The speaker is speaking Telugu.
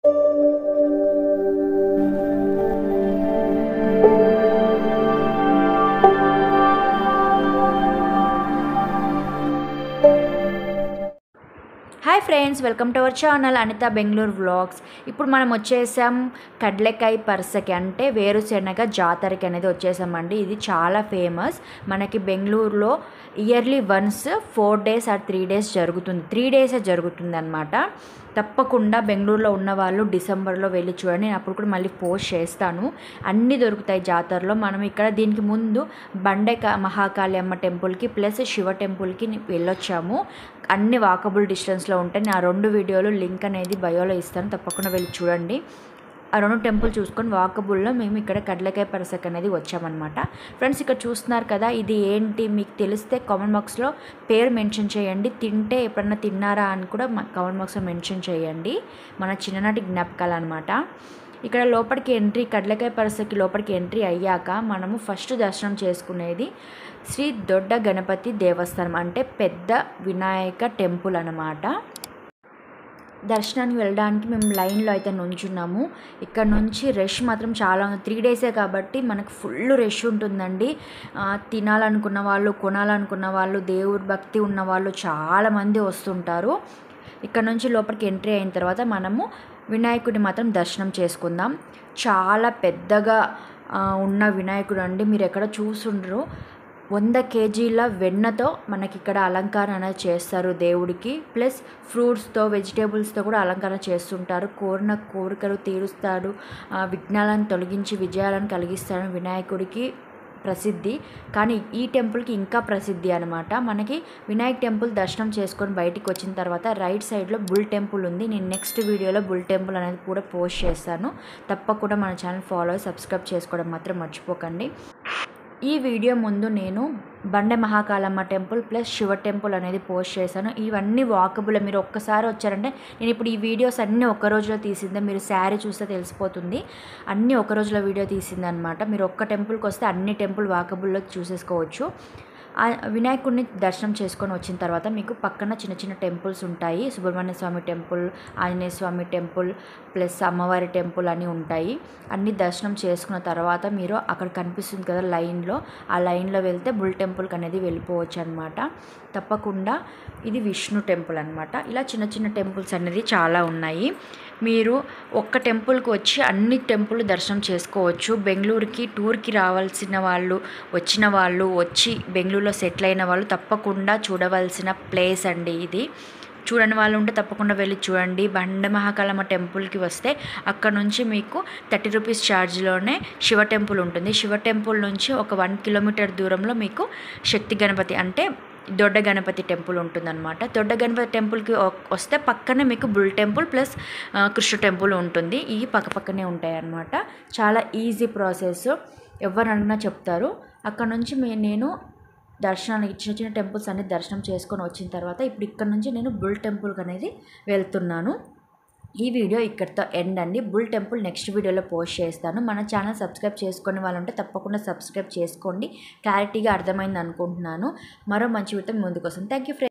Hi friends, welcome to our channel Anitha Bengaluru vlogs. ఇప్పుడు మనం వచ్చేసాం కడ్లెకాయ పరసకి, అంటే వేరుశెనగ జాతరకి అనేది వచ్చేసామండి. ఇది చాలా ఫేమస్ మనకి బెంగళూరులో. Yearly once 4 days or 3 days జరుగుతుంది. 3 days జరుగుతుంది అనమాట. తప్పకుండా బెంగళూరులో ఉన్న వాళ్ళు డిసెంబర్లో వెళ్ళి చూడండి. నేను అప్పుడు కూడా మళ్ళీ పోస్ట్ చేస్తాను. అన్నీ దొరుకుతాయి జాతరలో. మనం ఇక్కడ దీనికి ముందు బండే మహాకాళి అమ్మ టెంపుల్కి ప్లస్ శివ టెంపుల్కి వెళ్ళొచ్చాము. అన్ని వాకబుల్ డిస్టెన్స్లో ఉంటాయి. నేను ఆ 2 వీడియోలు లింక్ అనేది బయోలో ఇస్తాను, తప్పకుండా వెళ్ళి చూడండి. ఆ 2 టెంపుల్ చూసుకొని వాకబుల్లో మేము ఇక్కడ కడ్లెకాయ పరసక్ అనేది వచ్చామన్నమాట. ఫ్రెండ్స్, ఇక్కడ చూస్తున్నారు కదా, ఇది ఏంటి మీకు తెలిస్తే కామెంట్ బాక్స్లో పేరు మెన్షన్ చేయండి. తింటే ఎప్పుడన్నా తిన్నారా అని కూడా కామెంట్ బాక్స్లో మెన్షన్ చేయండి. మన చిన్ననాటి జ్ఞాపకాలు అనమాట. ఇక్కడ లోపలికి ఎంట్రీ, కడ్లెకాయ పరసకి లోపలికి ఎంట్రీ అయ్యాక మనము ఫస్ట్ దర్శనం చేసుకునేది శ్రీ దొడ్డ గణపతి దేవస్థానం, అంటే పెద్ద వినాయక టెంపుల్ అన్నమాట. దర్శనానికి వెళ్ళడానికి మేము లైన్లో అయితే నుంచున్నాము. ఇక్కడ నుంచి రష్ మాత్రం చాలా ఉంది. 3 days కాబట్టి మనకు ఫుల్ రష్ ఉంటుందండి. తినాలనుకున్న వాళ్ళు, కొనాలనుకున్న వాళ్ళు, దేవుడి భక్తి ఉన్న వాళ్ళు చాలామంది వస్తుంటారు. ఇక్కడ నుంచి లోపలికి ఎంట్రీ అయిన తర్వాత మనము వినాయకుడిని మాత్రం దర్శనం చేసుకుందాం. చాలా పెద్దగా ఉన్న వినాయకుడు అండి. మీరు ఎక్కడ చూసుండ్రు. 100 kgల వెన్నతో మనకి ఇక్కడ అలంకరణ అనేది చేస్తారు దేవుడికి. ప్లస్ ఫ్రూట్స్తో, వెజిటేబుల్స్తో కూడా అలంకరణ చేస్తుంటారు. కోరిన కోరికలు తీరుస్తాడు, విఘ్నాలను తొలగించి విజయాలను కలిగిస్తాడు వినాయకుడికి ప్రసిద్ధి. కానీ ఈ టెంపుల్కి ఇంకా ప్రసిద్ధి అనమాట. మనకి వినాయక్ టెంపుల్ దర్శనం చేసుకొని బయటికి వచ్చిన తర్వాత రైట్ సైడ్లో బుల్ టెంపుల్ ఉంది. నేను నెక్స్ట్ వీడియోలో బుల్ టెంపుల్ అనేది కూడా పోస్ట్ చేస్తాను. తప్పకుండా మన ఛానల్ ఫాలో సబ్స్క్రైబ్ చేసుకోవడం మాత్రం మర్చిపోకండి. ఈ వీడియో ముందు నేను బండే మహాకాళమ్మ టెంపుల్ ప్లస్ శివ టెంపుల్ అనేది పోస్ట్ చేశాను. ఇవన్నీ వాకబుల్. మీరు ఒక్కసారి వచ్చారంటే, నేను ఇప్పుడు ఈ వీడియోస్ అన్నీ ఒక రోజులో తీసిందే. మీరు శారీ చూస్తే తెలిసిపోతుంది. అన్నీ ఒక రోజులో వీడియో తీసింది అనమాట. మీరు ఒక్క టెంపుల్కి వస్తే అన్ని టెంపుల్ వాకబుల్లో చూసేసుకోవచ్చు. వినాయకుడిని దర్శనం చేసుకొని వచ్చిన తర్వాత మీకు పక్కన చిన్న చిన్న టెంపుల్స్ ఉంటాయి. సుబ్రహ్మణ్య స్వామి టెంపుల్, ఆంజనేయ స్వామి టెంపుల్ ప్లస్ అమ్మవారి టెంపుల్ అని ఉంటాయి. అన్ని దర్శనం చేసుకున్న తర్వాత మీరు అక్కడ కనిపిస్తుంది కదా లైన్లో, ఆ లైన్లో వెళ్తే బుల్ టెంపుల్కి అనేది వెళ్ళిపోవచ్చు అనమాట. తప్పకుండా ఇది విష్ణు టెంపుల్ అనమాట. ఇలా చిన్న చిన్న టెంపుల్స్ అనేది చాలా ఉన్నాయి. మీరు ఒక్క టెంపుల్కి వచ్చి అన్ని టెంపుల్ దర్శనం చేసుకోవచ్చు. బెంగళూరుకి టూర్కి రావాల్సిన వాళ్ళు, వచ్చిన వాళ్ళు, వచ్చి బెంగళూరులో సెటిల్ అయిన వాళ్ళు తప్పకుండా చూడవలసిన ప్లేస్ అండి ఇది. చూడని వాళ్ళు ఉంటే తప్పకుండా వెళ్ళి చూడండి. బండ మహాకాళమ్మ టెంపుల్కి వస్తే అక్కడ నుంచి మీకు 30 రూపీస్ ఛార్జ్లోనే శివ టెంపుల్ ఉంటుంది. శివ టెంపుల్ నుంచి ఒక 1 kilometer దూరంలో మీకు శక్తి గణపతి, అంటే దొడ్డ గణపతి టెంపుల్ ఉంటుందన్నమాట. దొడ్డ గణపతి టెంపుల్కి వస్తే పక్కనే మీకు bull temple plus Krishna temple ఉంటుంది. ఇవి పక్కనే ఉంటాయి అన్నమాట. చాలా ఈజీ ప్రాసెస్, ఎవరు అడిగినా చెప్తారు. అక్కడ నుంచి నేను దర్శనానికి చిన్న చిన్న టెంపుల్స్ అన్ని దర్శనం చేసుకొని వచ్చిన తర్వాత ఇప్పుడు ఇక్కడ నుంచి నేను బుల్ టెంపుల్కి అనేది వెళ్తున్నాను. ఈ వీడియో ఇక్కడితో ఎండ్ అండి. బుల్ టెంపుల్ నెక్స్ట్ వీడియోలో పోస్ట్ చేస్తాను. మన ఛానల్ సబ్స్క్రైబ్ చేసుకునే వాళ్ళు ఉంటే తప్పకుండా సబ్స్క్రైబ్ చేసుకోండి. క్లారిటీగా అర్థమైంది అనుకుంటున్నాను. మరో మంచి వీడియోతో ముందుకు వస్తాను. Thank you friends.